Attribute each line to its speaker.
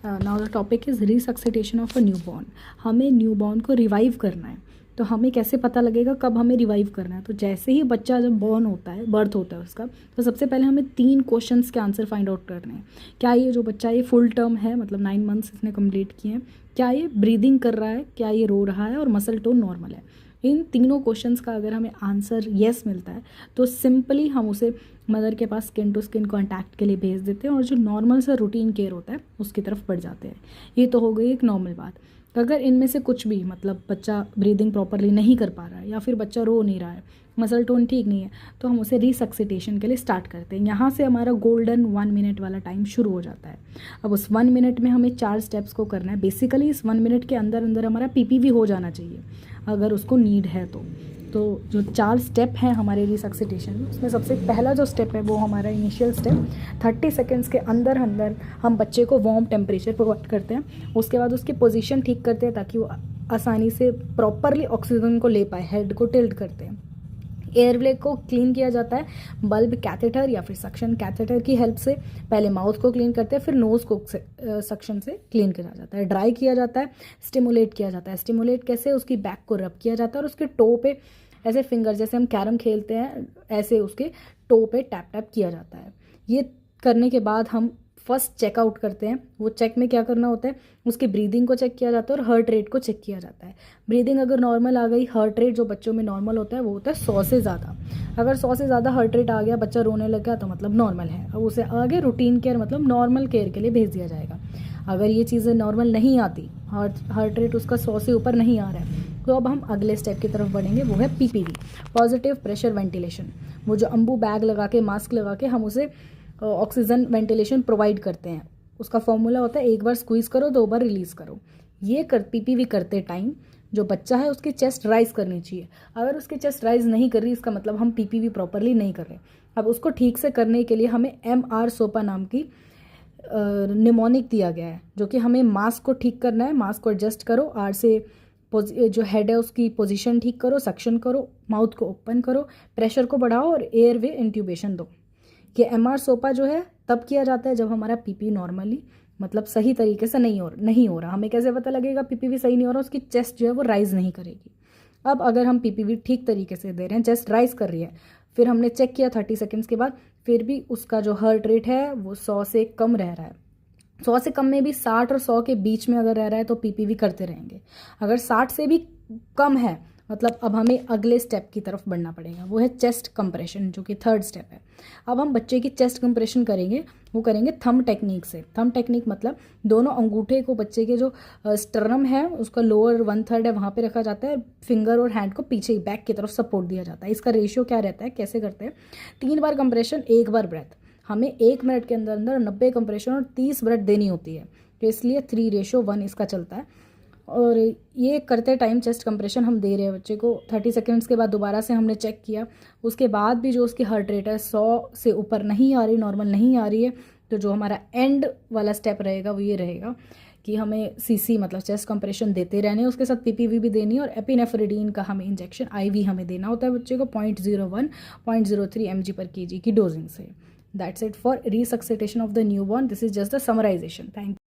Speaker 1: Now the topic is resuscitation of a newborn. हमें newborn को revive करना है, तो हमें कैसे पता लगेगा कब हमें रिवाइव करना है? तो जैसे ही बच्चा जब बॉर्न होता है, बर्थ होता है उसका, तो सबसे पहले हमें 3 क्वेश्चंस के आंसर फाइंड आउट करने हैं। क्या ये जो बच्चा ये फुल टर्म है, मतलब 9 मंथ्स इसने कंप्लीट किए हैं? क्या ये ब्रीदिंग कर रहा है? क्या ये रो रहा है? और मसल टोन नॉर्मल है? इन तीनों क्वेश्चंस का अगर हमें आंसर येस मिलता है तो सिंपली हम उसे मदर के पास स्किन टू स्किन कॉन्टैक्ट के लिए भेज देते हैं और जो नॉर्मल सा रूटीन केयर होता है उसकी तरफ बढ़ जाते हैं। ये तो हो गई एक नॉर्मल बात। अगर इनमें से कुछ भी, मतलब बच्चा ब्रीदिंग प्रॉपरली नहीं कर पा रहा है या फिर बच्चा रो नहीं रहा है, मसल टोन ठीक नहीं है, तो हम उसे रिसक्सिटेशन के लिए स्टार्ट करते हैं। यहाँ से हमारा गोल्डन 1 मिनट वाला टाइम शुरू हो जाता है। अब उस 1 मिनट में हमें 4 स्टेप्स को करना है। बेसिकली इस 1 मिनट के अंदर अंदर हमारा पीपीवी हो जाना चाहिए अगर उसको नीड है तो जो 4 स्टेप हैं हमारे रिसक्सिटेशन में, उसमें सबसे पहला जो स्टेप है वो हमारा इनिशियल स्टेप 30 सेकेंड्स के अंदर अंदर हम बच्चे को वार्म टेम्परेचर प्रोवाइड करते हैं। उसके बाद उसकी पोजीशन ठीक करते हैं ताकि वो आसानी से प्रॉपरली ऑक्सीजन को ले पाए। हेड को टिल्ट करते हैं। एयरवे को क्लीन किया जाता है बल्ब कैथेटर या फिर सक्शन कैथेटर की हेल्प से। पहले माउथ को क्लीन करते हैं, फिर नोज़ को सक्शन से क्लीन किया जाता है। ड्राई किया जाता है, स्टिमुलेट किया जाता है। स्टिमुलेट कैसे? उसकी बैक को रब किया जाता है और उसके टो पे ऐसे फिंगर, जैसे हम कैरम खेलते हैं ऐसे उसके टो पे टैप टैप किया जाता है। ये करने के बाद हम फर्स्ट चेकआउट करते हैं। वो चेक में क्या करना होता है? उसकी ब्रीदिंग को चेक किया जाता है और हार्ट रेट को चेक किया जाता है। ब्रीदिंग अगर नॉर्मल आ गई, हार्ट रेट जो बच्चों में नॉर्मल होता है वो होता है 100 से ज़्यादा। अगर 100 से ज़्यादा हार्ट रेट आ गया, बच्चा रोने लग गया, तो मतलब नॉर्मल है। अब उसे आगे रूटीन केयर मतलब नॉर्मल केयर के लिए भेज दिया जाएगा। अगर ये चीज़ें नॉर्मल नहीं आती, हार्ट रेट उसका 100 से ऊपर नहीं आ रहा है, तो अब हम अगले स्टेप की तरफ बढ़ेंगे, वो है पीपीवी, पॉजिटिव प्रेशर वेंटिलेशन। वो जो अम्बू बैग लगा के, मास्क लगा के हम उसे ऑक्सीजन वेंटिलेशन प्रोवाइड करते हैं। उसका फॉर्मूला होता है 1 बार स्क्वीज़ करो, 2 बार रिलीज़ करो। ये पीपीवी करते टाइम जो बच्चा है उसकी चेस्ट राइज करनी चाहिए। अगर उसकी चेस्ट राइज नहीं कर रही, इसका मतलब हम पीपीवी प्रॉपरली नहीं कर रहे। अब उसको ठीक से करने के लिए हमें MR सोपा नाम की निमोनिक दिया गया है, जो कि हमें मास्क को ठीक करना है। मास्क को एडजस्ट करो, आर से जो हेड है उसकी पोजीशन ठीक करो, सक्शन करो, माउथ को ओपन करो, प्रेशर को बढ़ाओ और एयरवे इंट्यूबेशन दो। ये MR सोपा जो है तब किया जाता है जब हमारा पीपी नॉर्मली, मतलब सही तरीके से नहीं हो रहा। हमें कैसे पता लगेगा पीपीवी सही नहीं हो रहा? उसकी चेस्ट जो है वो राइज नहीं करेगी। अब अगर हम पीपीवी ठीक तरीके से दे रहे हैं, चेस्ट राइज कर रही है, फिर हमने चेक किया 30 सेकेंड्स के बाद, फिर भी उसका जो हार्ट रेट है वो 100 से कम रह रहा है, 100 से कम में भी 60 और 100 के बीच में अगर रह रहा है तो पीपीवी करते रहेंगे। अगर 60 से भी कम है, मतलब अब हमें अगले स्टेप की तरफ बढ़ना पड़ेगा, वो है चेस्ट कंप्रेशन, जो कि 3rd स्टेप है। अब हम बच्चे की चेस्ट कंप्रेशन करेंगे, वो करेंगे थंब टेक्निक से। थंब टेक्निक मतलब दोनों अंगूठे को बच्चे के जो स्टर्नम है उसका लोअर 1/3 है वहाँ पे रखा जाता है, फिंगर और हैंड को पीछे बैक की तरफ सपोर्ट दिया जाता है। इसका रेशियो क्या रहता है, कैसे करते हैं? 3 बार कंप्रेशन, 1 बार ब्रेथ। हमें 1 मिनट के अंदर अंदर 90 कंप्रेशन और 30 ब्रेथ देनी होती है, तो इसलिए 3:1 इसका चलता है। और ये करते टाइम चेस्ट कंप्रेशन हम दे रहे हैं बच्चे को। 30 सेकेंड्स के बाद दोबारा से हमने चेक किया, उसके बाद भी जो उसकी हार्ट रेट है 100 से ऊपर नहीं आ रही, नॉर्मल नहीं आ रही है, तो जो हमारा एंड वाला स्टेप रहेगा वो ये रहेगा कि हमें CC मतलब चेस्ट कंप्रेशन देते रहने, उसके साथ पीपीवी भी देनी, और एपिनेफ्रिडीन का हमें इंजेक्शन IV हमें देना होता है बच्चे को 0.01 0.03 mg/kg की डोजिंग से। That's it for resuscitation of the newborn. This is just the summarisation. Thank you.